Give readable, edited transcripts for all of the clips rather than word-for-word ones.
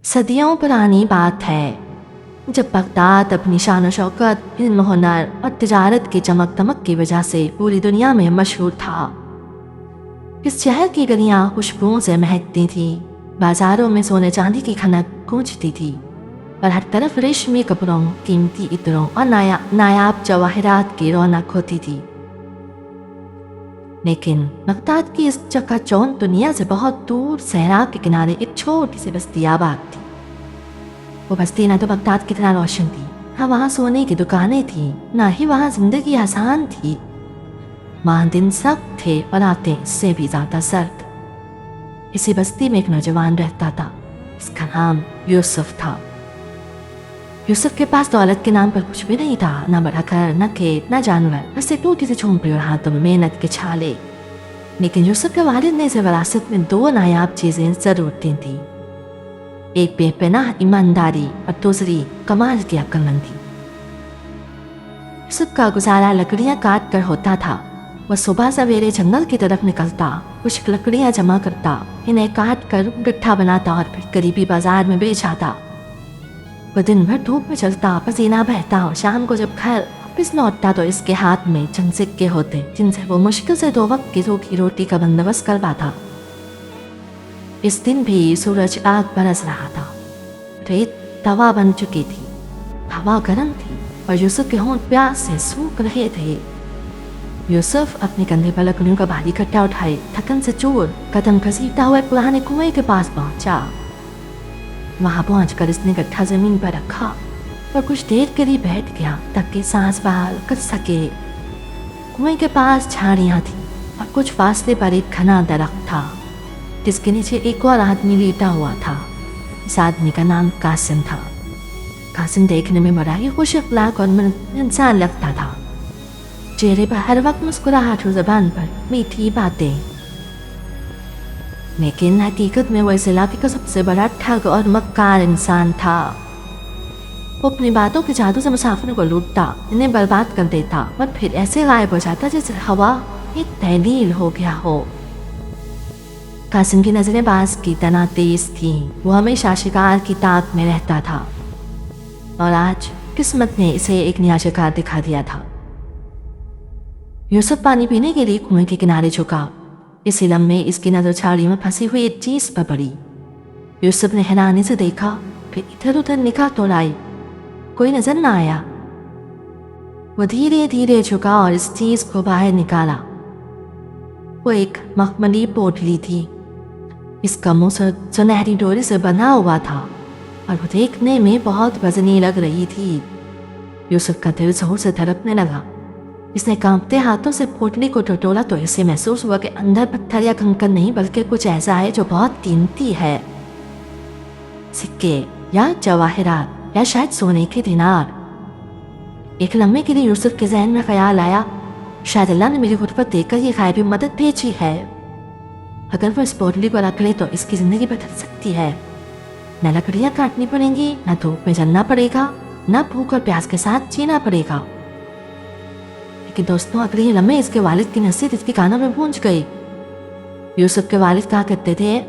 صدیوں پرانی بات ہے جب بغداد اپنی شان و شوکت، علم و ہنر اور تجارت کی چمک دمک کی وجہ سے پوری دنیا میں مشہور تھا۔ اس شہر کی گلیاں خوشبوؤں سے مہکتی تھیں، بازاروں میں سونے چاندی کی کھنک گونجتی تھی اور ہر طرف ریشمی کپڑوں، قیمتی عطروں اور نایاب جواہرات کی رونق ہوتی تھی۔ لیکن بغداد کی اس چکا چوند دنیا سے بہت دور صحرا کے کنارے ایک چھوٹی سی بستی آباد تھی۔ وہ بستی نہ تو بغداد کی طرح روشن تھی، نہ وہاں سونے کی دکانیں تھیں، نہ ہی وہاں زندگی آسان تھی۔ وہاں دن سخت تھے اور راتیں اس سے بھی زیادہ سرد۔ اسی بستی میں ایک نوجوان رہتا تھا، اس کا نام یوسف تھا۔ یوسف کے پاس دولت کے نام پر کچھ بھی نہیں تھا، نہ بڑا گھر، نہ کھیت، نہ جانور، بس ایک ٹوٹی سی جھونپڑی اور ہاتھوں میں محنت کے چھالے۔ لیکن یوسف کے والد نے اسے وراثت میں دو نایاب چیزیں ضرور دی تھیں، ایک بے پناہ ایمانداری اور دوسری کمال کی عقل مندی۔ یوسف کا گزارا لکڑیاں کاٹ کر ہوتا تھا۔ وہ صبح سویرے جنگل کی طرف نکلتا، کچھ لکڑیاں جمع کرتا، انہیں کاٹ کر گٹھا بناتا اور پھر قریبی بازار میں بیچ آتا۔ وہ دن بھر دھوپ میں چلتا، پسینہ بہتا اور شام کو جب گھر واپس لوٹتا تو اس کے ہاتھ میں چند سکے ہوتے جن سے وہ مشکل سے 2 وقت کی روکھی روٹی کا بندوبست کر پاتا۔ اس دن بھی سورج آگ برس رہا تھا، ریت توا بن چکی تھی، ہوا گرم تھی اور یوسف کے ہونٹ پیاس سے سوکھ رہے تھے۔ یوسف اپنے کندھے پر لکڑیوں کا بھاری کٹا اٹھائے تھکن سے چور قدم گھسیٹتا ہوا پرانے کنویں کے پاس پہنچا۔ وہاں پہنچ کر اس نے گٹھا زمین پر رکھا اور کچھ دیر کے لیے بیٹھ گیا تاکہ سانس بحال کر سکے۔ کنویں کے پاس جھاڑیاں تھیں اور کچھ فاصلے پر ایک گھنا درخت تھا جس کے نیچے ایک اور آدمی لیٹا ہوا تھا۔ اس آدمی کا نام قاسم تھا۔ قاسم دیکھنے میں بڑا ہی خوش اخلاق اور انسان لگتا تھا، چہرے پر ہر وقت مسکراہٹ اور زبان پر میٹھی باتیں۔ لیکن حقیقت میں وہ اس علاقے کا سب سے بڑا ٹھگ اور مکار انسان تھا۔ وہ اپنی باتوں کے جادو سے مسافروں کو لوٹتا، انہیں برباد کر دیتا اور پھر ایسے غائب ہو جاتا جیسے ہوا ایک تحلیل ہو گیا ہو۔ قاسم کی نظریں باز کی طرح تیز تھیں، وہ ہمیشہ شکار کی طاق میں رہتا تھا اور آج قسمت نے اسے ایک نیا شکار دکھا دیا تھا۔ یوسف پانی پینے کے لیے کنویں کے کنارے جھکا۔ اسی لمحے اس کی نظر جھاڑی میں پھنسی ہوئی ایک چیز پر پڑی۔ یوسف نے حیرانی سے دیکھا، پھر ادھر ادھر نگاہ دوڑائی، کوئی نظر نہ آیا۔ وہ دھیرے دھیرے جھکا اور اس چیز کو باہر نکالا۔ وہ ایک مخملی پوٹلی تھی، اس کا منہ سنہری ڈوری سے بنا ہوا تھا اور وہ دیکھنے میں بہت وزنی لگ رہی تھی۔ یوسف کا دل زور سے دھڑکنے لگا۔ اس نے کانپتے ہاتھوں سے پوٹلی کو ٹٹولا تو اسے محسوس ہوا کہ اندر پتھر یا کنکر نہیں بلکہ کچھ ایسا ہے جو بہت قیمتی ہے، سکے یا جواہرات یا شاید سونے کے دینار۔ ایک لمحے کے لیے یوسف کے ذہن میں خیال آیا، شاید اللہ نے میری غربت دیکھ کر یہ غائبی مدد بھیجی ہے۔ اگر وہ اس پوٹلی کو رکھ لے تو اس کی زندگی بدل سکتی ہے، نہ لکڑیاں کاٹنی پڑیں گی، نہ دھوپ میں جلنا پڑے گا، نہ بھوک اور پیاس کے ساتھ جینا پڑے گا۔ لیکن دوستوں، اگلے ہی لمحے اس کے والد کی نصیحت اس کے کانوں میں گونج گئی۔ یوسف کے والد کہا کرتے تھے،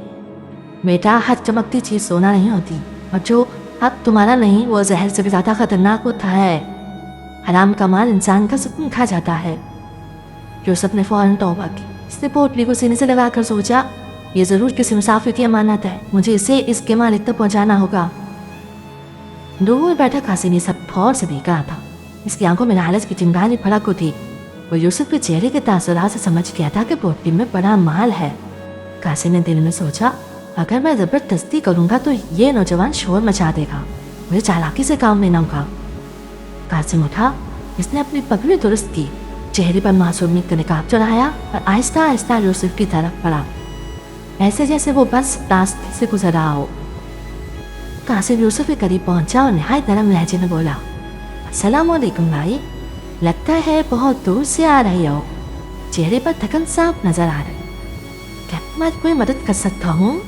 بیٹا، ہر چمکتی چیز سونا نہیں ہوتی اور جو حق تمہارا نہیں وہ زہر سے بھی زیادہ خطرناک ہوتا ہے۔ حرام کا مال انسان کا سکون کھا جاتا ہے۔ یوسف نے فوراً توبہ کی۔ اس نے پوٹلی کو سینے سے لگا کر سوچا، یہ ضرور کسی مسافر کی امانت ہے، مجھے اسے اس کے مالک تک پہنچانا ہوگا۔ دور بیٹھا قاسم یہ سب غور سے دیکھ رہا تھا، اس کی آنکھوں میں لالچ کی چنگاری پھڑک اٹھی۔ وہ یوسف کے چہرے کے تاثرات سے سمجھ گیا تھا کہ پوٹلی میں بڑا مال ہے۔ قاسم نے دل میں سوچا، اگر میں زبردستی کروں گا تو یہ نوجوان شور مچا دے گا، مجھے چالاکی سے کام لینا ہوگا۔ قاسم اٹھا، اس نے اپنی پگڑی درست کی، چہرے پر معصومیت کا نقاب چڑھایا اور آہستہ آہستہ یوسف کی طرف بڑھا، ایسے جیسے وہ بس راستے سے گزر رہا ہو۔ قاسم یوسف کے قریب پہنچا اور نہایت نرم لہجے میں بولا، السلام علیکم بھائی، لگتا ہے بہت دور سے آ رہی ہو، چہرے پر تھکن صاف نظر آ رہی، کیا میں کوئی مدد کر سکتا ہوں؟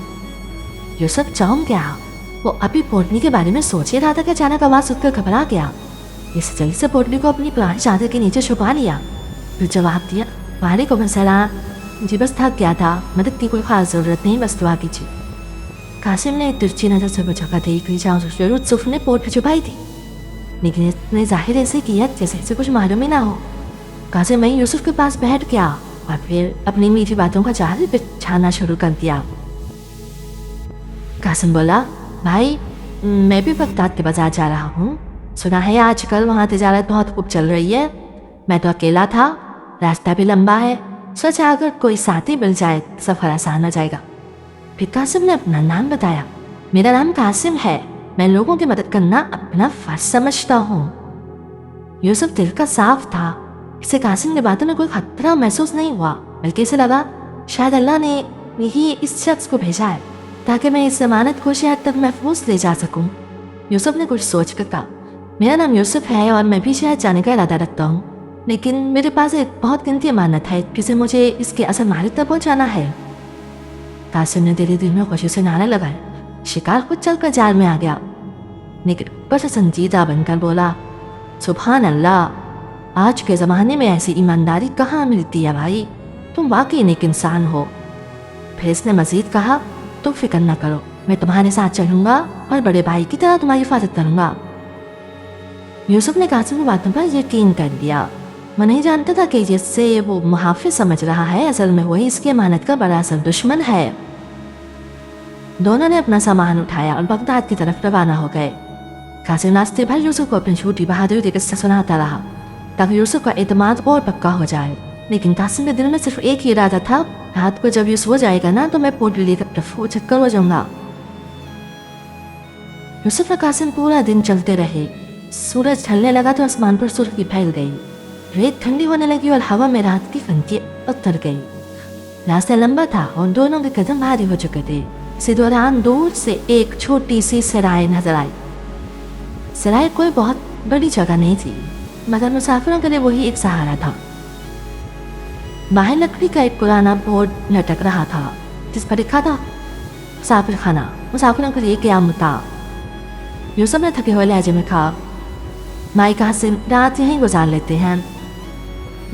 یوسف چونک گیا، وہ ابھی پوٹلی کے بارے میں سوچ ہی رہا تھا کہ اچانک آواز سن کر گھبرا گیا۔ اس جلدی سے پوٹلی کو اپنی پرانی چادر کے نیچے چھپا لیا، پھر جواب دیا، وعلیکم السلام، جی بس تھک گیا تھا، مدد کی کوئی خاص ضرورت نہیں، بس دعا کیجیے۔ कासिम ने तिरछी नजर से बचाकर देख ली जहाँ यूसुफ ने पोट पे छुपाई थी, लेकिन इसने जाहिर ऐसे किया जैसे इसे कुछ मालूम ही ना हो। कासिम वहीं यूसुफ के पास बैठ गया और फिर अपनी मीठी बातों का जाल बिछाना शुरू कर दिया। कासिम बोला, भाई मैं भी बगदाद के बाजार जा रहा हूँ, सुना है आजकल वहाँ तिजारत बहुत खूब चल रही है। मैं तो अकेला था, रास्ता भी लंबा है, सोचा अगर कोई साथी मिल जाए सफ़र आसान हो जाएगा। फिर कासिम ने अपना नाम बताया, मेरा नाम कासिम है, मैं लोगों की मदद करना अपना फर्ज समझता हूँ। यूसुफ दिल का साफ था, इसे कासिम की बातों में कोई खतरा महसूस नहीं हुआ, बल्कि इसे लगा शायद अल्लाह ने यही इस शख्स को भेजा है ताकि मैं इस जमानत को शहर तक महफूज ले जा सकूं। यूसुफ ने कुछ सोच कर कहा, मेरा नाम यूसुफ है और मैं भी शहर जाने का इरादा रखता हूँ, लेकिन मेरे पास एक बहुत कीमती अमानत है जिसे मुझे इसके असल मालिक तक पहुँचाना है। कासिम ने धीरे धीरे में खुशी से नारे लगाए, शिकार खुद चल कर जाल में आ गया, लेकिन ऊपर से संजीदा बनकर बोला, सुभान अल्लाह, आज के ज़माने में ऐसी ईमानदारी कहाँ मिलती है भाई, तुम वाकई नेक इंसान हो। फिर इसने मजीद कहा, तुम फिक्र न करो, मैं तुम्हारे साथ चलूँगा और बड़े भाई की तरह तुम्हारी हिफाजत करूँगा। यूसुफ ने कासिम की बातों पर यकीन कर लिया। वो नहीं जानता था कि जिससे वो मुहाफिज समझ रहा है असल में वही इसकी अमानत का बड़ा असल दुश्मन है। दोनों ने अपना सामान उठाया और बगदाद की तरफ रवाना हो गए। कासिम रास्ते भर यूसुफ को अपनी झूठी बहादुरी की किस्सा सुनाता रहा ताकि यूसुफ का एतमाद और पक्का हो जाए, लेकिन कासिम के दिल में सिर्फ एक ही इरादा था, रात को जब यूसुफ हो जाएगा ना तो मैं पोटली लेकर रफू चक्कर हो जाऊंगा। यूसुफ और कासिम पूरा दिन चलते रहे। सूरज ढलने लगा तो आसमान पर सुर्खी फैल गई, रेत ठंडी होने लगी और हवा में रात की फंकी उतर गई। रास्ता लंबा था और दोनों के कदम भारी हो चुके थे। इसी दौरान दूर से एक छोटी सी सराय नजर आई। सराय कोई बहुत बड़ी जगह नहीं थी, मगर मुसाफिरों के लिए वही एक सहारा था। बाहर लकड़ी का एक पुराना बोर्ड लटक रहा था जिस पर लिखा था मुसाफिर खाना, मुसाफिरों के लिए क़याम था। यूसुफ ने थके हुए लहजे में कहा, माई कासिम, रात यहीं गुजार लेते हैं,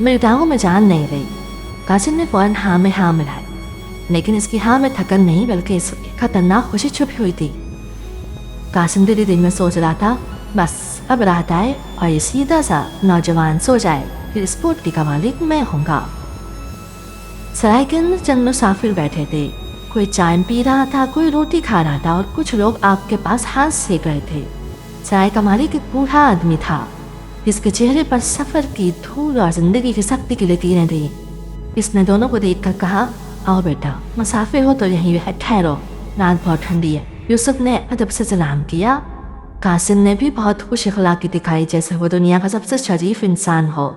मेरी टांगों में जान नहीं रही। कासिम ने फौरन हाँ में हाँ मिलाई, लेकिन इसकी हाँ में थकन नहीं बल्कि इस खतरनाक खुशी छुपी हुई थी। कासिम धीरे धीरे में सोच रहा था, बस अब रात आए और ये सीधा सा नौजवान सो जाए, फिर इस पोटली का मालिक मैं होऊंगा। सराय के अंदर चंद मुसाफिर बैठे थे, कोई चाय पी रहा था, कोई रोटी खा रहा था और कुछ लोग आग के पास हाथ सेक रहे थे। सराय का मालिक एक बूढ़ा आदमी था जिसके चेहरे पर सफर की धूल और जिंदगी की सख्ती की लकीरें थी। इसने दोनों को देखकर कहा, आओ बेटा, मुसाफिर हो तो यहीं ठहरो, रात बहुत ठंडी है। यूसुफ ने अदब से सलाम किया। कासिम ने भी बहुत खुश अखलाकी दिखाई जैसे वो दुनिया का सबसे शरीफ इंसान हो।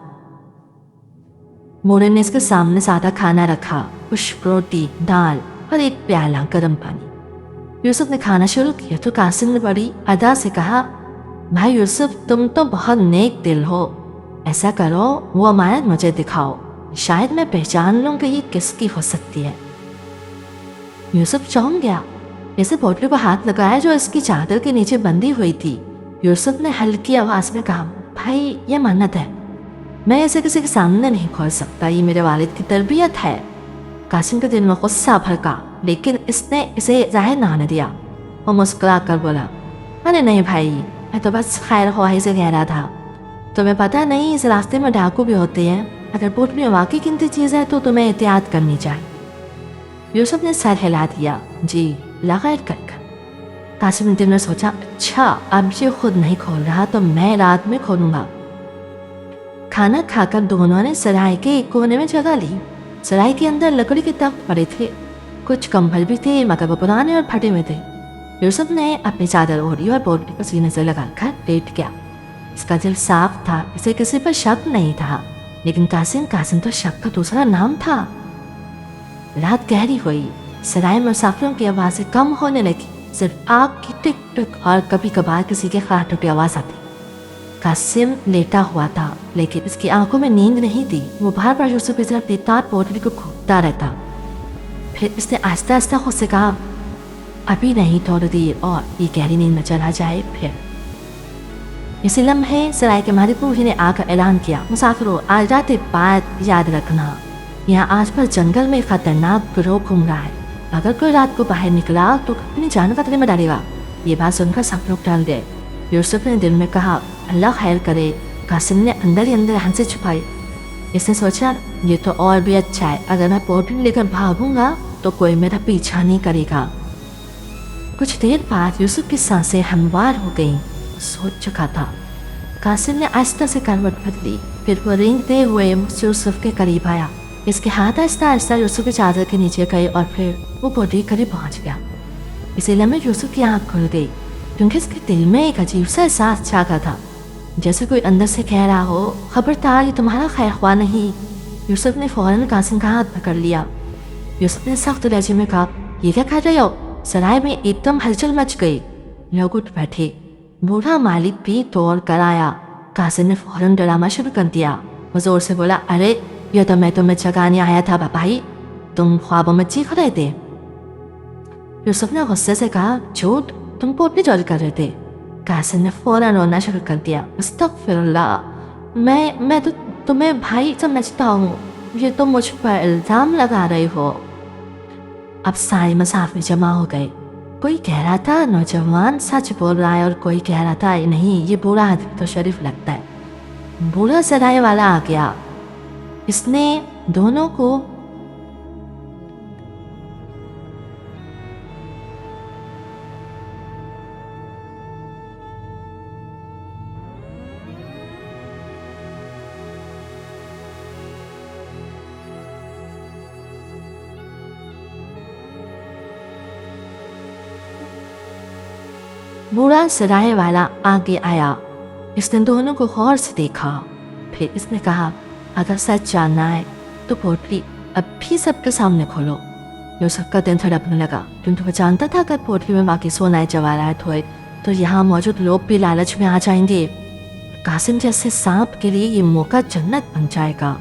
मोरे ने इसके सामने सादा खाना रखा, कुछ रोटी, दाल और एक प्याला गर्म पानी। यूसुफ ने खाना शुरू किया तो कासिम ने बड़ी अदा से कहा, भाई यूसुफ, तुम तो बहुत नेक दिल हो, ऐसा करो वो अमानत मुझे दिखाओ, शायद मैं पहचान लूँ कि ये किसकी हो सकती है। यूसुफ चौंक गया, जैसे पोटली को हाथ लगाया जो इसकी चादर के नीचे बंधी हुई थी। यूसुफ ने हल्की आवाज में कहा, भाई ये मन्नत है, मैं इसे किसी के सामने नहीं खोल सकता, ये मेरे वालिद की तरबियत है। कासिम के दिल में गुस्सा भड़का, लेकिन इसने इसे जाहिर ना होने दिया। वो मुस्कुरा कर बोला, अरे नहीं भाई, मैं तो बस खैर ख्वाही से कह रहा था, तुम्हें पता नहीं इस रास्ते में डाकू भी होते हैं, अगर पोटली में वाकई कीमती चीज़ है तो तुम्हें एहतियात करनी चाहिए। यूसुफ ने सर हिला दिया, जी लगैर कर। कासिम ने दिल में सोचा, अच्छा अब ये खुद नहीं खोल रहा तो मैं रात में खोलूंगा। खाना खाकर दोनों ने सराय के एक कोने में जगह ली। सराय के अंदर लकड़ी के तख्त पड़े थे, कुछ कंबल भी थे मगर वो पुराने और फटे हुए थे। यूसुफ ने अपनी चादर ओढ़ी और पोटली को सीने से लगाकर लेट गया। इसका दिल साफ था, इसे किसी पर शक नहीं था, लेकिन कासिम तो शक का दूसरा नाम था। रात गहरी हुई, सराय में मुसाफिरों की आवाज़ें कम होने लगी, सिर्फ आग की टिक टिक और कभी कभार किसी के खाटों की आवाज़ आती। कासिम लेटा हुआ था, लेकिन इसकी आंखों में नींद नहीं थी। वो बार बार यूसुफ की तरफ देखता और पोटली को घूमता रहता। फिर इसने आहिस्ता आहिस्ता खुद से कहा, अभी नहीं, थोड़ी देर और ये गहरी नींद में चला जाए। फिर इसी लम्हे सराय के मालिक बूढ़ी ने आकर ऐलान किया, मुसाफिरों, आज रात एक बात याद रखना, यहाँ आस पास जंगल में खतरनाक गिरोह घूम रहा है, अगर कोई रात को बाहर निकला तो अपनी जान खतरे में डालेगा। ये बात सुनकर सब लोग टाल गए। यूसुफ ने दिल में कहा, अल्लाह खैर करे। कासिम ने अंदर ही अंदर हंसी छुपाई। इसने सोचा, ये तो और भी अच्छा है, अगर मैं पोटली लेकर भागूंगा तो कोई मेरा पीछा नहीं करेगा। कुछ देर बाद यूसुफ की सांसें हमवार हो गईं। सोच चुका था। कासिम ने आहिस्ता से करवट बदली, फिर वो रेंगते हुए यूसुफ के करीब आया। इसके हाथ आहिस्ता आहिस्ता यूसुफ के चादर के नीचे गए और फिर वो पोटली करीब पहुंच गया। इसी लम्हे यूसुफ की आंख खुल गई, क्योंकि इसके दिल में एक अजीब सा एहसास जागा था, जैसे कोई अंदर से कह रहा हो, खबरदार ये तुम्हारा खैर ख्वाह नहीं। यूसुफ ने फौरन कासिम का हाथ पकड़ लिया। यूसुफ ने सख्त लहजे में कहा, ये क्या कर रहे हो? सराय में एकदम हलचल मच गई। लोग उठ बैठे। बूढ़ा मालिक भी दौड़ कर आया। कासिम ने फौरन डराना शुरू कर दिया। वो जोर से बोला, अरे ये तो मैं तुम्हें जगाने आया था भाई, तुम ख्वाबों में चीख रहे थे। यूसुफ ने गुस्से से कहा, झूठ, तुम पोटली चोरी कर रहे थे। कासिम ने फौरन रोना शुरू कर दिया। अस्तगफिरुल्लाह, मैं तो तुम्हें भाई समझता हूँ, ये तो मुझ पर इल्जाम लगा रहे हो। अब सारे मुसाफिर जमा हो गए। कोई कह रहा था नौजवान सच बोल रहा है और कोई कह रहा था नहीं, ये बूढ़ा आदमी तो शरीफ लगता है। बूढ़ा सराय वाला आ गया। इसने दोनों को बूढ़ा सराय वाला आगे आया। इसने दोनों को गौर से देखा। फिर इसने कहा, अगर सच जानना है तो पोटली अभी सबके सामने खोलो। यूसुफ का दिन धड़कने लगा, क्योंकि वो जानता था अगर पोटली में बाकी सोना जवाहरात हुए तो यहाँ मौजूद लोग भी लालच में आ जाएंगे। कासिम जैसे सांप के लिए ये मौका जन्नत बन जाएगा।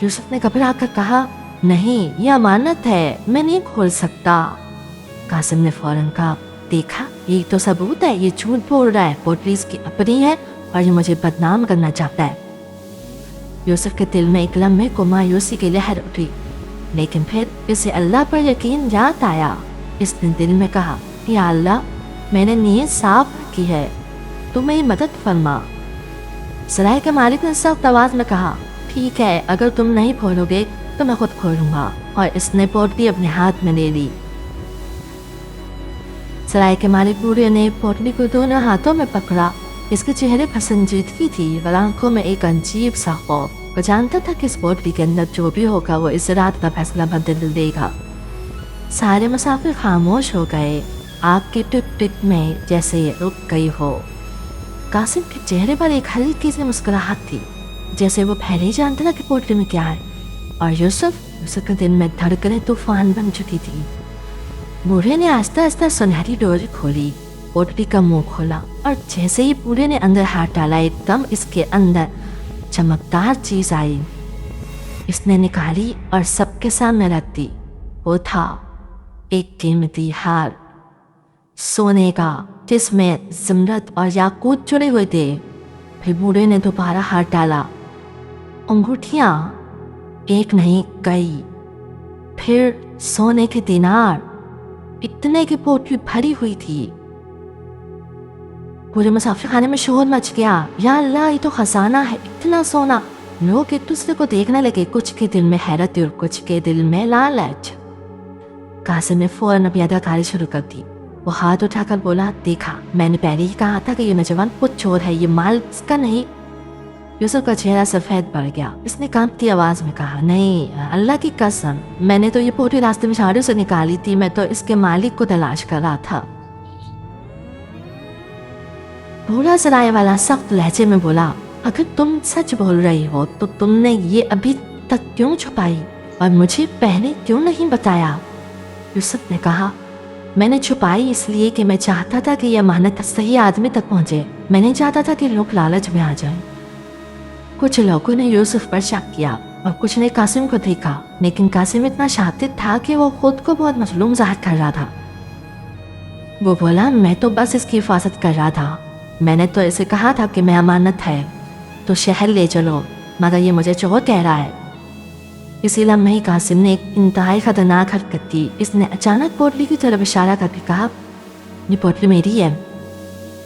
यूसुफ ने घबरा कर कहा, नहीं, ये अमानत है, मैं नहीं खोल सकता। कासिम ने फौरन कहा, देखा, ये तो सबूत है, ये झूठ बोल रहा है, पोटली इसकी अपनी है और ये मुझे बदनाम करना चाहता है। यूसुफ के दिल में एक लम्हे को मायूसी की लहर उठी, लेकिन फिर इसे अल्लाह पर यकीन याद आया। इसने दिल में कहा, या अल्लाह, मैंने नीयत साफ की है, तू मेरी मदद फरमा। सराय के मालिक ने सख्त आवाज में कहा, ठीक है, अगर तुम नहीं खोलोगे तो मैं खुद खोलूंगा। और इसने पोटली अपने हाथ में ले ली। सराय के मालिक बूढ़े ने पोटली को दोनों हाथों में पकड़ा। इसके चेहरे पर संजीदगी थी और आंखों में एक अजीब सा खौफ। वो जानता था कि इस पोटली के अंदर जो भी होगा वो इस रात का फैसला बदल देगा। सारे मुसाफिर खामोश हो गए, आग की टिक टिक में जैसे ये रुक गई हो। कासिम के चेहरे पर एक हल्की सी मुस्कुराहट थी, जैसे वो पहले ही जानता था कि पोटली में क्या है। और यूसुफ के दिल में धड़कनें तूफान बन चुकी थी। बूढ़े ने आहिस्ता आहिस्ता सुनहरी डोरी खोली, पोटली का मुंह खोला और जैसे ही बूढ़े ने अंदर हाथ डाला, एकदम इसके अंदर चमकदार चीज आई। इसने निकाली और सबके सामने रख दी। वो था एक कीमती हार, सोने का, जिसमें ज़मरद और याकूत जुड़े हुए थे। फिर बूढ़े ने दोबारा हाथ डाला। अंगूठियाँ एक नहीं कई, फिर सोने के दिनार, इतने की पोटली भरी हुई थी। पूरे मुसाफिर खाने में शोर मच गया। या अल्लाह, ये तो खजाना है, इतना सोना। लोग एक दूसरे को देखने लगे, कुछ के दिल में हैरत और कुछ के दिल में लालच। कासिम ने फौरन अपनी अदाकारी शुरू कर दी। वो हाथ उठाकर बोला, देखा, मैंने पहले ही कहा था कि ये नौजवान खुद चोर है, ये माल इसका नहीं। यूसुफ का चेहरा सफ़ेद पड़ गया। इसने कांपती आवाज में कहा, नहीं, अल्लाह की कसम, मैंने तो ये पोटली रास्ते में झाड़ू से निकाली थी, मैं तो इसके मालिक को तलाश कर रहा था। बूढ़ा सराय वाला सख्त लहजे में बोला, अगर तुम सच बोल रही हो तो तुमने ये अभी तक क्यों छुपाई और मुझे पहले क्यों नहीं बताया? यूसुफ ने कहा, मैंने छुपाई इसलिए कि मैं चाहता था कि यह अमानत सही आदमी तक पहुंचे। मैं नहीं चाहता था कि लोग लालच में आ जाएं। कुछ लोगों ने यूसुफ पर शक किया और कुछ ने कासिम को देखा, लेकिन कासिम इतना शातिर था कि वो खुद को बहुत मजलूम जाहिर कर रहा था। वो बोला, मैं तो बस इसकी हिफाजत कर रहा था, मैंने तो इसे कहा था कि मैं अमानत है तो शहर ले चलो, मगर ये मुझे चोर कह रहा है। اسی لمحے قاسم نے ایک انتہائی خطرناک حرکت کی. اس نے اچانک پوٹلی کی طرف اشارہ کر کے کہا یہ پوٹلی میری ہے.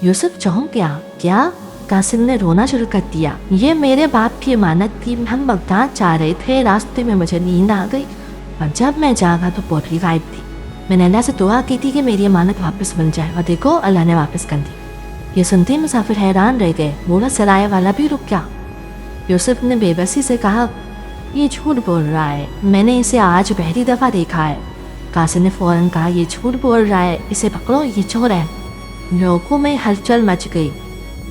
یوسف چونک گیا. کیا؟ قاسم نے رونا شروع کر دیا. یہ میرے باپ کی امانت تھی. ہم بغداد جا رہے تھے. راستے میں مجھے نیند آ گئی اور جب میں جاگا تو پوٹلی غائب تھی. میں نے اللہ سے دعا کی تھی کہ میری امانت واپس مل جائے اور دیکھو اللہ نے واپس کر دی. یہ سنتے ہی مسافر حیران رہ گئے. بوڑھا سرائے والا بھی رک گیا. یوسف نے بے بسی سے کہا یہ جھوٹ بول رہا ہے. میں نے اسے آج پہلی دفعہ دیکھا ہے. قاسم نے فوراً کہا یہ جھوٹ بول رہا ہے. اسے پکڑو, یہ چور ہے. لوگوں میں ہلچل مچ گئی.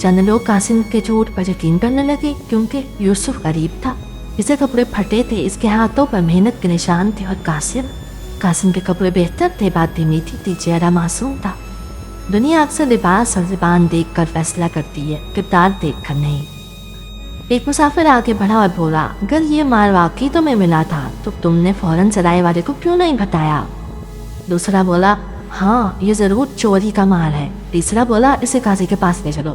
چند لوگ قاسم کے جھوٹ پر یقین کرنے لگے کیونکہ یوسف غریب تھا. اسے کپڑے پھٹے تھے. اس کے ہاتھوں پر محنت کے نشان تھے. اور قاسم کے کپڑے بہتر تھے. باتیں میٹھی تھی. چہرہ معصوم تھا. دنیا اکثر لباس اور زبان دیکھ کر فیصلہ کرتی ہے, کردار دیکھ کر نہیں. ایک مسافر آگے بڑھا اور بولا اگر یہ مال واقعی تمہیں ملا تھا تو تم نے فوراً سرائے والے کو کیوں نہیں بتایا؟ دوسرا بولا ہاں یہ ضرور چوری کا مال ہے. تیسرا بولا اسے قاضی کے پاس لے چلو.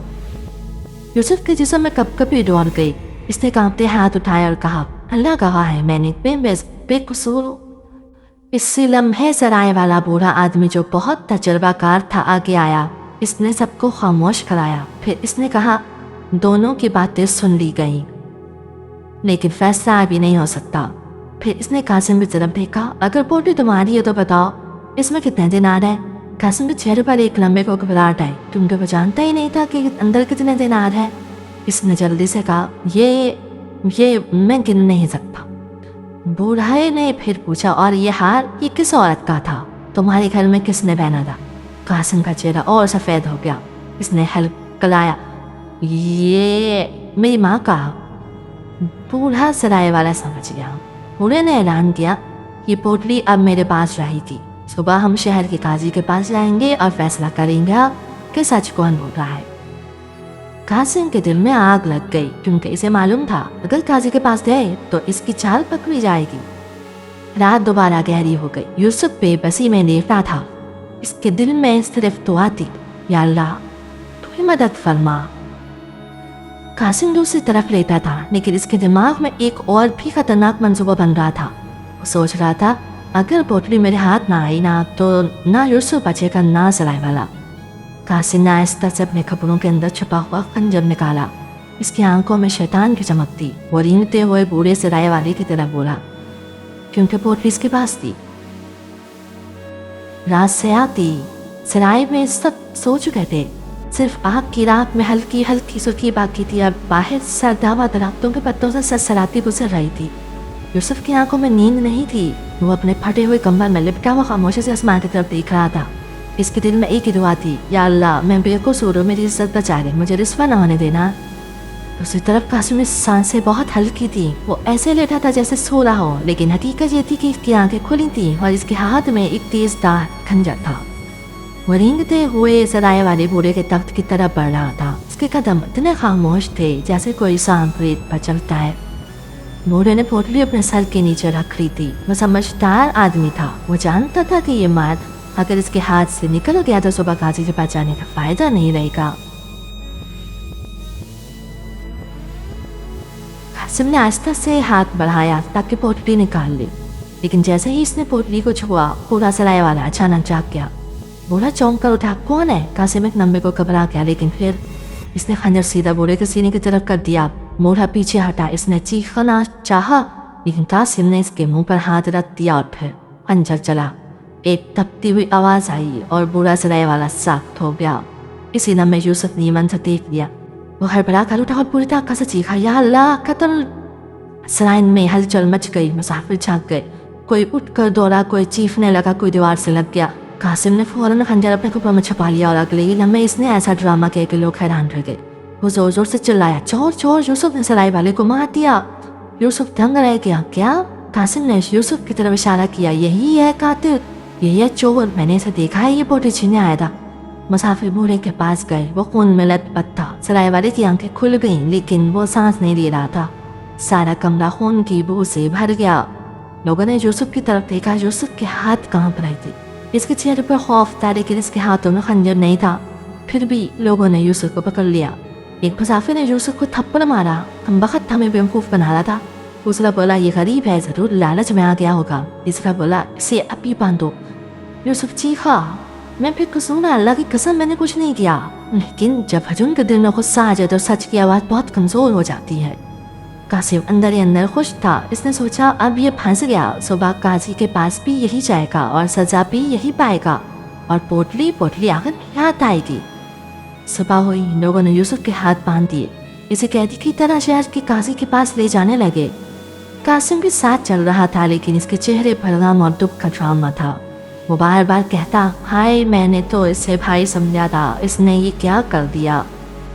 یوسف کے جسم میں کپ کپی دوڑ گئی. اس نے کانپتے ہاتھ اٹھایا اور کہا اللہ گواہ ہے میں نے بے قصور ہوں. اسی لمحے سرائے والا بوڑھا آدمی جو بہت تجربہ کار تھا آگے آیا. اس نے سب کو خاموش کرایا. پھر اس نے کہا دونوں کی باتیں سن لی گئیں لیکن فیصلہ ابھی نہیں ہو سکتا. پھر اس نے قاسم کی طرف دیکھا اگر پوٹلی تمہاری ہے تو بتاؤ اس میں کتنے دینار ہیں؟ قاسم کے چہرے پر ایک لمبے کو گھبراہٹ آئی کیونکہ وہ جانتا ہی نہیں تھا کہ اندر کتنے دینار ہیں. اس نے جلدی سے کہا یہ میں گن نہیں سکتا. بوڑھے نے پھر پوچھا اور یہ ہار یہ کس عورت کا تھا؟ تمہارے گھر میں کس نے پہنا تھا؟ قاسم کا چہرہ اور سفید ہو گیا. اس نے ہلکلایا یہ میری ماں کا. بوڑھا سرائے والا سمجھ گیا. بوڑھے نے اعلان کیا یہ پوٹلی اب میرے پاس رہے گی. صبح ہم شہر کے قاضی کے پاس جائیں گے اور فیصلہ کریں گے کہ سچ کون بول رہا ہے. قاسم کے دل میں آگ لگ گئی کیونکہ اسے معلوم تھا اگر قاضی کے پاس گئے تو اس کی چال پکڑی جائے گی. رات دوبارہ گہری ہو گئی. یوسف بے بسی میں لیٹا تھا. اس کے دل میں صرف دعا تھی یا اللہ تو ہی مدد فرما. قاسم دوسری طرف لیٹا تھا لیکن اس کے دماغ میں ایک اور بھی خطرناک منصوبہ بن رہا تھا. وہ سوچ رہا تھا اگر پوٹلی میرے ہاتھ نہ آئی نا تو نہ یوسف بچے گا نہ سرائے والا. قاسم نے آہستہ سے اپنے کپڑوں کے اندر چھپا ہوا خنجر نکالا. اس کی آنکھوں میں شیطان کی چمک تھی. وہ رینگتے ہوئے بوڑھے سرائے والے کی طرف بولا کیونکہ پوٹلی اس کے پاس تھی. رات سے آتی سرائے میں سب سو چکے تھے. صرف آگ کی راک میں ہلکی ہلکی سرخی باقی تھی اور باہر سرد ہوا درختوں کے پتوں سے سرسراتی گزر رہی تھی. یوسف کی آنکھوں میں نیند نہیں تھی. وہ اپنے پھٹے ہوئے کمبل میں لپٹا ہوا خاموشی سے آسمان کی طرف دیکھ رہا تھا. اس کے دل میں ایک ہی دعا تھی یا اللہ میں بے قصور ہوں, میری عزت بچا لے, مجھے رسوا نہ ہونے دینا. دوسری طرف قاسم کی سانسیں بہت ہلکی تھی. وہ ایسے لیٹا تھا جیسے سو رہا ہو لیکن حقیقت یہ تھی کہ اس کی آنکھیں کھلی تھیں اور اس کے ہاتھ میں ایک تیز دار خنجر تھا. وہ رینگتے ہوئے سرائے والے بوڑھے کے تخت کی طرف بڑھ رہا تھا. اس کے قدم اتنے خاموش تھے جیسے کوئی سانپ ریت پر چلتا ہے. بوڑھے نے پوٹلی اپنے سر کے نیچے رکھ لی تھی. وہ سمجھدار آدمی تھا. وہ جانتا تھا کہ یہ مال اگر اس کے ہاتھ سے نکل گیا تو صبح قاضی کے پاس جانے کا فائدہ نہیں رہے گا. قاسم نے آہستہ سے ہاتھ بڑھایا تاکہ پوٹلی نکال لے لیکن جیسے ہی اس نے پوٹلی کو چھوا پورا سرائے والا اچانک جاگ گیا. بوڑھا چونک کر اٹھا کون ہے؟ قاسم ایک نمبے کو گھبرا گیا لیکن پھر اس نے خنجر سیدھا بوڑھے کے سینے کی طرف کر دیا. بوڑھا پیچھے ہٹا. اس نے چیخنا چاہا لیکن قاسم نے اس کے منہ پر ہاتھ رکھ دیا اور پھر خنجر چلا. ایک تپتی ہوئی آواز آئی اور بوڑھا سرائے والا سخت ہو گیا. اسی لمحے یوسف نے ایمان سے دیکھ لیا. وہ ہڑبڑا کر اٹھا اور پوری طاقت سے چیخا یا اللہ قتل. سرائے میں ہلچل مچ گئی. مسافر جھاگ گئے. کوئی اٹھ کر دوڑا, کوئی چیخنے لگا, کوئی دیوار سے لگ گیا. قاسم نے فوراً خنجر اپنے کپڑوں میں چھپا لیا اور اگلے ہی لمحے اس نے ایسا ڈرامہ کیا کہ لوگ حیران رہ گئے. وہ زور زور سے چلایا چور چور. یوسف نے سرائے والے کو مار دیا. یوسف دنگ رہ گیا. کیا؟ قاسم نے یوسف کی طرف اشارہ کیا. یہی ہے قاتل, یہی ہے چور, میں نے اسے دیکھا ہے, یہ پوٹلی چھینے آیا تھا. مسافر بوڑھے کے پاس گئے. وہ خون میں لت پت تھا. سرائے والے کی آنکھیں کھل گئیں لیکن وہ سانس نہیں لے رہا تھا. سارا کمرہ خون کی بو سے بھر گیا. لوگوں نے یوسف کی طرف دیکھا. یوسف کے ہاتھ کانپ رہے تھے. اس کے چہرے پر خوف تھا لیکن اس کے ہاتھوں میں خنجر نہیں تھا. پھر بھی لوگوں نے یوسف کو پکڑ لیا. ایک مسافر نے یوسف کو تھپڑ مارا. ہم بخت ہمیں بیوقوف بنا رہا تھا. दूसरा बोला ये गरीब है, जरूर लालच में आ गया होगा। तीसरा बोला इसे अभी बांधो। यूसुफ चीखा, मैं फिर कसूर, अल्लाह की कसम मैंने कुछ नहीं किया। लेकिन जब हजून के दिल में गुस्सा आ जाए तो सच की आवाज़ बहुत कमज़ोर हो जाती है। कासिम अंदर ही अंदर खुश था। इसने सोचा अब ये फंस गया, सुबह काजी के पास भी यही जाएगा और सज़ा भी यही पाएगा और पोटली आखिर याद आएगी। सुबह हुई, लोगों ने यूसुफ के हाथ बांध दिए, इसे कैदी की तरह शहर के काजी के पास ले जाने लगे। कासिम भी साथ चल रहा था, लेकिन इसके चेहरे पर गम और दुख का ड्रामा था। वो बार बार कहता, हाय मैंने तो इसे भाई समझा था, इसने ये क्या कर दिया।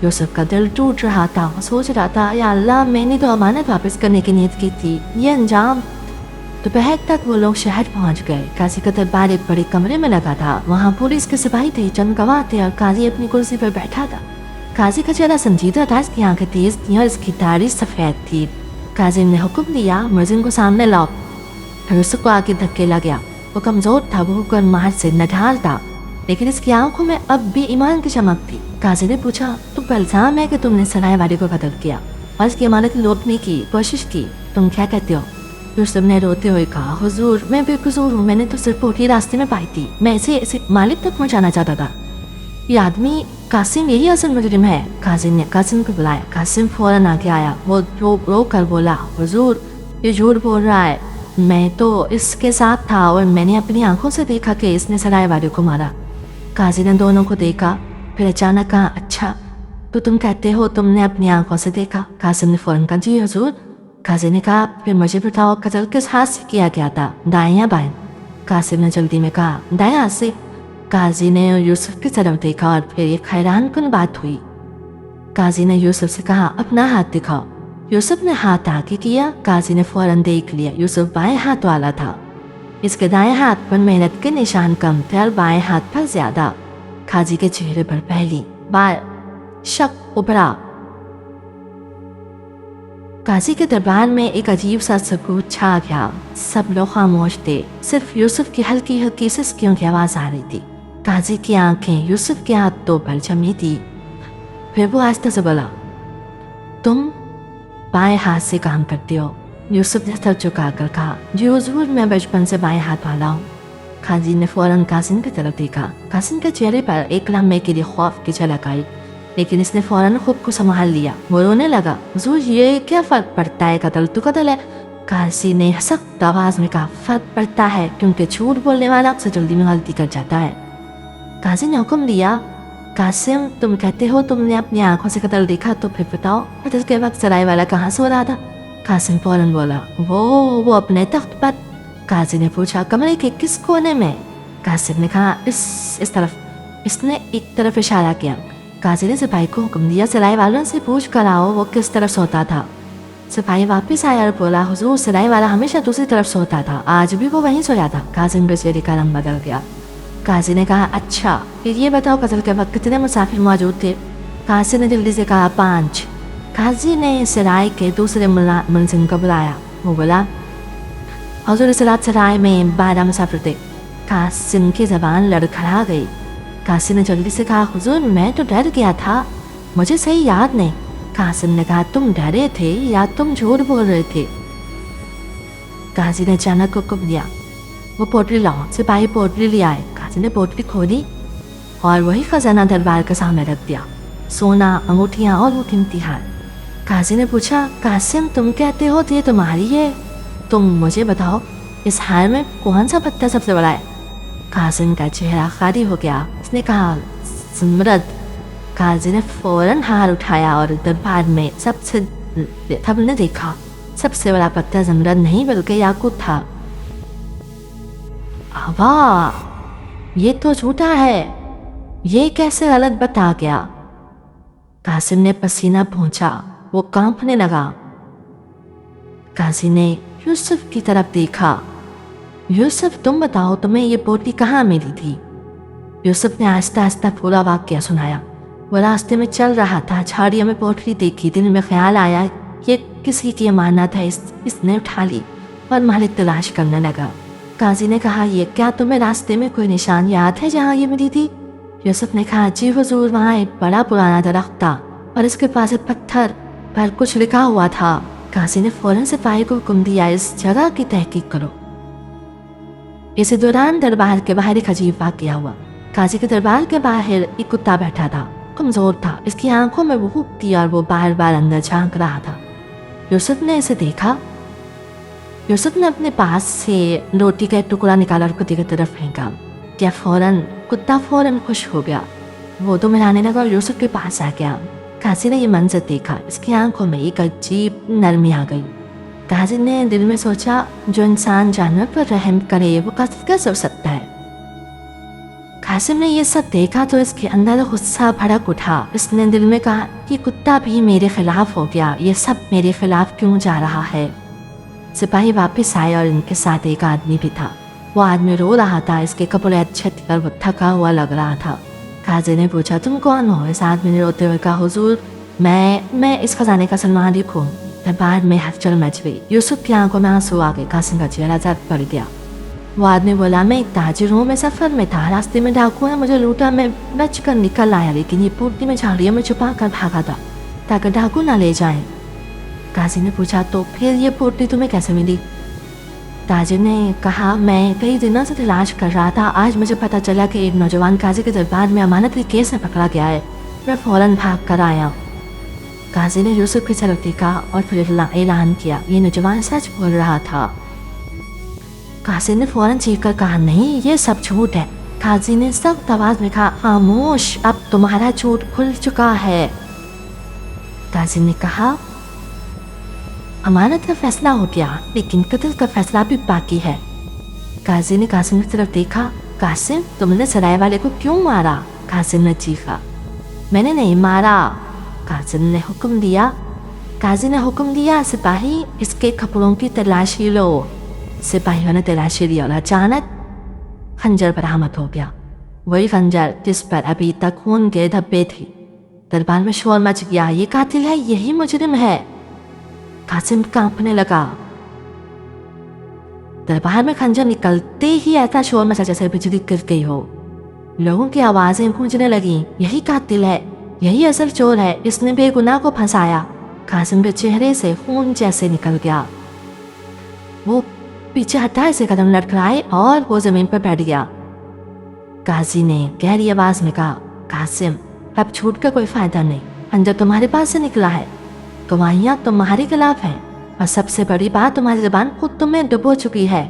यूसुफ का दिल टूट रहा था। वो सोच रहा था, या अल्लाह मैंने तो अमानत वापस करने की नीयत की थी, ये अंजाम। दोपहर तक वो लोग शहर पहुंच गए। काजी का दरबार एक बड़े कमरे में लगा था। वहाँ पुलिस के सिपाही थे, चंद गवाह थे और काजी अपनी कुर्सी पर बैठा था। काजी का चेहरा संजीदा था, इसकी आंखें तेज थी और इसकी दाढ़ी सफ़ेद थी। काजी ने हुक्म दिया, मुअज्जिन को सामने लाओ। यूसुफ को आगे धकेला गया। वो कमज़ोर था, वो गर्माहट से नढाल था, लेकिन इसकी आंखों में अब भी ईमान की चमक थी। काजी ने पूछा, तुम पर इल्ज़ाम है कि तुमने सराय वाले को कत्ल किया और इसकी अमानत लूटने की कोशिश की, तुम क्या कहते हो। यूसुफ ने रोते हुए कहा, हुजूर मैं बेकसूर हूँ, मैंने तो सिर्फ पोटली रास्ते में पाई थी, मैं इसे मालिक तक पहुँचाना चाहता था। ये आदमी कासिम यही असल मुजरिम है। काजी ने कासिम को बुलाया। कासिम फौरन आगे आया। वो रो कर बोला, हुजूर ये झूठ बोल रहा है, मैं तो इसके साथ था और मैंने अपनी आंखों से देखा कि इसने सराय वाले को मारा। काजी ने दोनों को देखा, फिर अचानक कहा, अच्छा तो तुम कहते हो तुमने अपनी आंखों से देखा। कासिम ने फौरन कहा, जी हुजूर। काजी ने कहा, फिर मुझे बताओ कत्ल किस हाथ से किया गया था, दाएं या बाएं। कासिम ने जल्दी में कहा, दाएं हाथ से। काजी ने यूसुफ की तरफ देखा और फिर एक हैरान कुन बात हुई। काजी ने यूसुफ से कहा, अपना हाथ दिखाओ। यूसुफ ने हाथ आगे किया। काजी ने फौरन देख लिया, यूसुफ बाएं हाथ वाला था। इसके दाएं हाथ पर मेहनत के निशान कम थे और बाएं हाथ पर ज्यादा। काजी के चेहरे पर पहली बार शक उभरा। काजी के दरबार में एक अजीब सा सुकून छा गया। सब लोग खामोश थे, सिर्फ यूसुफ की हल्की हल्की सिसकियों की आवाज आ रही थी। काजी की आंखें यूसुफ के हाथों पर जमी थी। फिर वो आहिस्ता से बोला, तुम बाएं हाथ से काम करते हो। यूसुफ ने सर झुका कर कहा, जी हुजूर मैं बचपन से बाएं हाथ वाला हूँ। काजी ने फौरन कासिम की तरफ देखा। कासिम के चेहरे पर एक लम्हे के लिए खौफ की झलक आई, लेकिन इसने फौरन खुद को संभाल लिया। वो रोने लगा, हुजूर ये क्या फर्क पड़ता है, कत्ल तो कत्ल है। काजी ने सख्त आवाज में कहा, फर्क पड़ता है क्योंकि झूठ बोलने वाला अक्सर जल्दी में गलती कर जाता है। काजी ने हुक्म दिया, कासिम तुम कहते हो तुमने अपनी आंखों से कत्ल देखा, तो फिर बताओ कत्ल के वक्त सराय वाला कहाँ सो रहा था। कासिम फौरन बोला, वो अपने तख्त पर। काजी ने पूछा, कमरे के किस कोने में। कासिम ने कहा, इस तरफ। इसने एक तरफ इशारा किया। काजी ने सिपाही को हुक्म दिया, सराय वालों से पूछ कर आओ वो किस तरफ सोता था। सिपाही वापस आया और बोला, हुजूर सराय वाला हमेशा दूसरी तरफ सोता था, आज भी वो वहीं सोया था। कासिम के चेहरे का रंग बदल गया। काजी ने कहा, अच्छा फिर ये बताओ कत्ल के वक्त कितने मुसाफिर मौजूद थे। कासिम ने जल्दी से कहा, 5। काजी ने सराय के दूसरे मुलजिम को बुलाया। वो बोला, हुजूर इस रात सराय में 12 मुसाफिर थे। कासिम की जबान लड़खड़ा गई। कासिम ने जल्दी से कहा, हुजूर मैं तो डर गया था, मुझे सही याद नहीं। कासिम ने कहा, तुम डरे थे या तुम झूठ बोल रहे थे। काजी ने अचानक हुक्म दिया, वो पोटली लाओ। सिपाही पोटली ले आए। काजी ने पोटली खोली और वही खजाना दरबार के सामने रख दिया, सोना, अंगूठियाँ और वो कीमती हार। काजी ने पूछा, कासिम तुम कहते हो ये तुम्हारी है, तुम मुझे बताओ इस हार में कौन सा पत्थर सबसे बड़ा है। कासिम का चेहरा खाली हो गया। उसने कहा, ज़मरद। काजी ने फौरन हार उठाया और दरबार में सबने देखा, सबसे बड़ा पत्थर ज़मरद नहीं बल्कि याकूत था। वाह, ये तो झूठा है, ये कैसे गलत बता गया। कासिम ने पसीना पोंछा, वो कांपने लगा। काजी ने यूसुफ की तरफ देखा। यूसुफ तुम बताओ तुम्हें ये पोटली कहाँ मिली थी। यूसुफ ने आहिस्ता आहिस्ता पूरा वाक़या सुनाया। वो रास्ते में चल रहा था, झाड़ियों में पोटली देखी, दिल में ख्याल आया ये किसी की अमानत है, इसने उठा ली और मालिक तलाश करने लगा। काजी ने कहा, ये क्या तुम्हें रास्ते में कोई निशान याद है जहाँ ये मिली थी। यूसुफ ने कहा, जी हुजूर वहाँ एक बड़ा पुराना दरख्त था और इसके पास एक पत्थर पर कुछ लिखा हुआ था। काजी ने फौरन सिपाही को हुक्म दिया, इस जगह की तहकीक करो। इसी दौरान दरबार के बाहर एक अजीब वाकया हुआ। काजी के दरबार के बाहर एक कुत्ता बैठा था, कमजोर था, इसकी आंखों में भूख थी और वो बार बार अंदर झांक रहा था। यूसुफ ने इसे देखा। यूसुफ ने अपने पास से रोटी का एक टुकड़ा निकाला और कुत्ते की तरफ फेंका। कुत्ता फौरन खुश हो गया, वो तो मिलाने लगा और यूसुफ के पास आ गया। काजी ने ये मंजर देखा, इसकी आंखों में एक अजीब नरमी आ गई। काजी ने दिल में सोचा, जो इंसान जानवर पर रहम करे वो कैसे हो सकता है। कासिम ने ये सब देखा तो इसके अंदर गुस्सा भड़क उठा। इसने दिल में कहा कि कुत्ता भी मेरे खिलाफ हो गया, ये सब मेरे खिलाफ क्यों जा रहा है। सिपाही वापस आए और इनके साथ एक आदमी भी था। वो आदमी रो रहा था, इसके कपड़े अच्छे थे और वो थका हुआ लग रहा था। काजी ने पूछा, तुम कौन हो? इस आदमी ने रोते हुए कहा, हुजूर मैं इस खजाने का सलमान हूँ। दरबार में हलचल मच गई। यूसुफ की आंखों में आंसू आ गए। कासिम का चेहरा जर्द पड़ गया। वो आदमी बोला, मैं एक ताजिर हूँ, मैं सफ़र में था, रास्ते में डाकू ने मुझे लूटा, मैं बच कर निकल आया, लेकिन ये पोटली में झाड़ियों में छुपा कर भागा था ताकि डाकू ना ले जाएं। काजी ने पूछा, तो फिर ये पोटली तुम्हें कैसे मिली? ताजिर ने कहा, मैं कई दिनों से तलाश कर रहा था, आज मुझे पता चला कि एक नौजवान काजी के दरबार में अमानत के केस में पकड़ा गया है, मैं फ़ौरन भाग कर आया। काजी ने यूसुफ की तरफ देखा और फिर ऐलान किया, ये नौजवान सच बोल रहा था। काजी ने फौरन चीख कर कहा, नहीं, ये सब झूठ है। काजी ने सख्त आवाज में कहा, खामोश, अब तुम्हारा झूठ खुल चुका है। काजी ने कहा, अमानत का फैसला हो गया, लेकिन कत्ल का फैसला भी बाकी है। काजी ने कासिम की तरफ देखा, कासिम, तुमने सराय वाले को क्यों मारा? कासिम ने चीखा, मैंने नहीं मारा। काजी ने हुक्म दिया, सिपाही इसके कपड़ों की तलाशी लो। सिपाहियों ने तलाशी लिया और अचानक खंजर बरामद हो गया, वही खंजर जिस पर अभी तक खून के धब्बे थे। दरबार में शोर मच गया, ये कातिल है, यही मुजरिम है। कासिम कांपने लगा। दरबार में खंजर निकलते ही ऐसा शोर मचा जैसे बिजली गिर गई हो। लोगों की आवाजें गूंजने लगी, यही कातिल है, यही असल चोर है, इसने बेगुनाह को फंसाया। कासिम के चेहरे से खून जैसे निकल गया। वो पीछे हटा, इसे कदम लटकाए और वो जमीन पर बैठ गया। काजी ने गहरी आवाज में कहा, कासिम, अब छूट का कोई फायदा नहीं, खंजर तुम्हारे पास से निकला है, गवाहियां तुम्हारे खिलाफ हैं और सबसे बड़ी बात, तुम्हारी जुबान खुद तुम्हें डुबो चुकी है।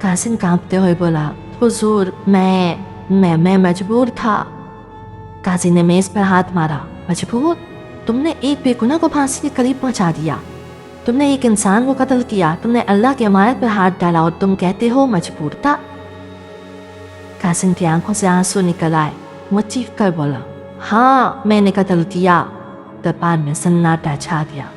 कासिम कांपते हुए बोला, हुजूर, मैं मजबूर था। काजी ने मेज पर हाथ मारा, मजबूर? तुमने एक बेगुनाह को फांसी के करीब पहुंचा दिया, तुमने एक इंसान को कत्ल किया, तुमने अल्लाह की अमानत पर हाथ डाला और तुम कहते हो मजबूर था। कासिम की आंखों से आंसू निकल आए। वो चीख कर बोला, हाँ, मैंने कत्ल किया। दरबार में सन्नाटा छा गया।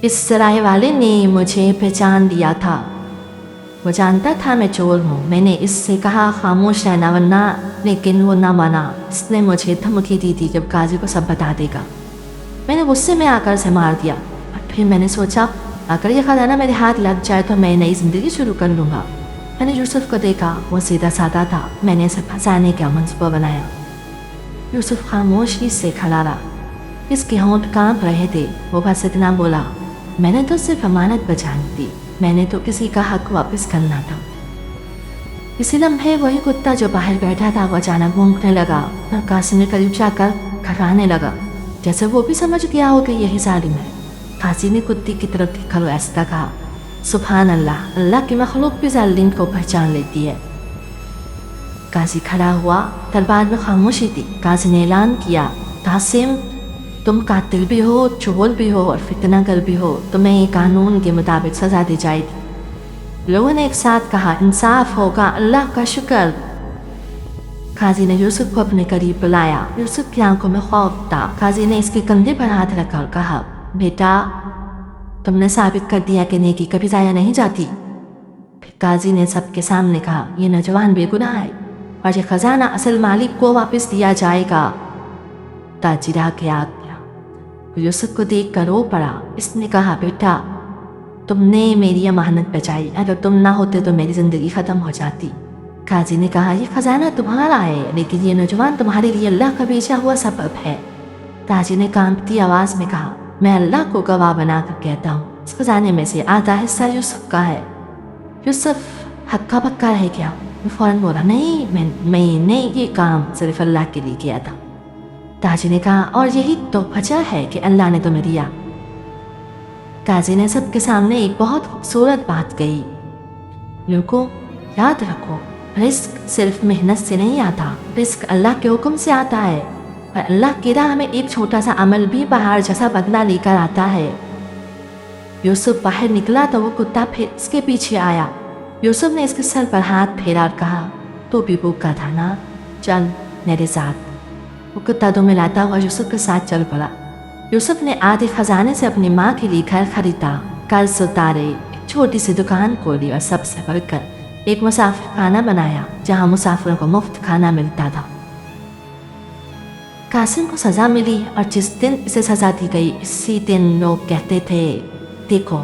इस सराय वाले ने मुझे पहचान लिया था, वो जानता था मैं चोर हूँ। मैंने इससे कहा खामोश रहना वरना, लेकिन वो ना माना। इसने मुझे धमकी दी थी जब काजी को सब बता देगा। मैंने गुस्से में आकर से मार दिया और फिर मैंने सोचा अगर ये खजाना मेरे हाथ लग जाए तो मैं नई जिंदगी शुरू कर लूँगा। मैंने यूसुफ को देखा, वो सीधा साधा था। मैंने इसे फंसाने का मंसूबा बनाया। यूसुफ खामोशी से खड़ा रहा, इसके होंठ कांप रहे थे। वो बस इतना बोला, मैंने तो सिर्फ अमानत बचानी थी, मैंने तो किसी का हक वापस करना था। इसी लम्हे वही कुत्ता जो बाहर बैठा था वो अचानक भौंकने लगा और कासिम के करीब जाकर खड़काने लगा, जैसे वो भी समझ गया हो कि यही जालिम है। कासिम ने कुत्ते की तरफ देखकर ऐसा कहा, सुभान अल्लाह, अल्लाह की मखलूक भी जालिम को पहचान लेती है। काजी खड़ा हुआ। दरबार में खामोशी थी। काजी ने ऐलान किया, कासिम, तुम कातिल भी हो, चोर भी हो और फितनागर भी हो, तुम्हें कानून के मुताबिक सजा दी जाएगी। लोगों ने एक साथ कहा, इंसाफ होगा, अल्लाह का शुक्र। काजी ने यूसुफ को अपने करीब बुलाया। यूसुफ की आंखों में खौफ था। काजी ने इसके कंधे पर हाथ रखा और कहा, बेटा, तुमने साबित कर दिया कि नेकी कभी जाया नहीं जाती। फिर काजी ने सबके सामने कहा, यह नौजवान बेगुनाह है और यह खजाना असल मालिक को वापस दिया जाएगा। ताजिरा के आ गया। वो यूसुफ को देख कर रो पड़ा। इसने कहा, बेटा तुमने मेरी अमानत बचाई, अगर तुम ना होते तो मेरी ज़िंदगी ख़त्म हो जाती। काजी ने कहा, ये खजाना तुम्हारा है, लेकिन ये नौजवान तुम्हारे लिए अल्लाह का भेजा हुआ सबब है। ताजी ने कांपती आवाज़ में कहा, मैं अल्लाह को गवाह बना कर कहता हूँ, इस खजाने में से आधा हिस्सा यूसुफ का है। यूसुफ हक्का बक्का रह गया। वो फ़ौरन बोला, नहीं, मैंने ये काम सिर्फ अल्लाह के लिए किया था। ताजी ने कहा, और यही तो वजह है कि अल्लाह ने तुम्हें दिया। काजी ने सबके सामने एक बहुत खूबसूरत बात कही, लोगों याद रखो, रिस्क सिर्फ मेहनत से नहीं आता, रिस्क अल्लाह के हुक्म से आता है, और अल्लाह की राह में एक छोटा सा अमल भी पहाड़ जैसा बदला लेकर आता है। यूसुफ बाहर निकला तो वो कुत्ता फिर इसके पीछे आया। यूसुफ ने इसके सर पर हाथ फेरा और कहा, तो भी भूखा था ना, चल मेरे साथ। वो कुत्ता दो मिलाता हुआ यूसुफ के साथ चल पड़ा। यूसुफ ने आधे खजाने से अपनी माँ के लिए घर खरीदा, कर्ज उतारे, एक छोटी सी दुकान खोली और सबसे बढ़कर एक मुसाफिर खाना बनाया जहाँ मुसाफिरों को मुफ्त खाना मिलता था। कासिम को सज़ा मिली और जिस दिन इसे सज़ा दी गई इसी दिन लोग कहते थे, देखो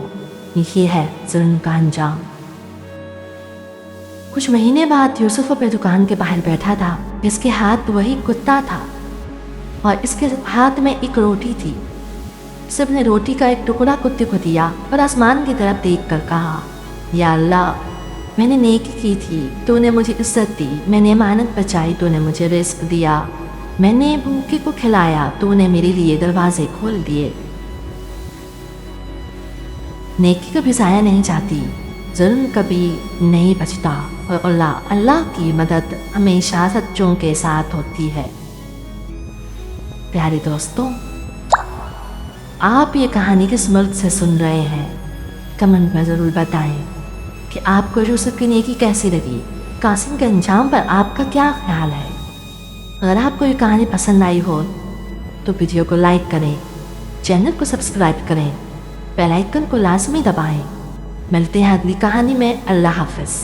ये है जुल्म का अंजाम। कुछ महीने बाद यूसुफ अपनी दुकान के बाहर बैठा था। इसके हाथ वही कुत्ता था और इसके हाथ में एक रोटी थी। यूसुफ ने रोटी का एक टुकड़ा कुत्ते को दिया और आसमान की तरफ देख कर कहा, या अल्लाह, मैंने नेकी की थी, तूने मुझे इज्जत दी, मैंने अमानत बचाई, तूने मुझे रिस्क दिया, मैंने भूखे को खिलाया, तूने मेरे लिए दरवाजे खोल दिए। नेकी कभी ज़ाया नहीं जाती, जुल्म कभी नहीं बचता, और अल्लाह की मदद हमेशा सच्चों के साथ होती है। प्यारे दोस्तों, आप ये कहानी किस मुल्क से सुन रहे हैं? कमेंट में ज़रूर बताएं कि आपको यूसुफ की नेकी कैसी लगी, कासिम के अंजाम पर आपका क्या ख्याल है। अगर आपको ये कहानी पसंद आई हो तो वीडियो को लाइक करें, चैनल को सब्सक्राइब करें, बेल आइकन को लाजमी दबाएं। मिलते हैं अगली कहानी में। अल्लाह हाफ़िज़।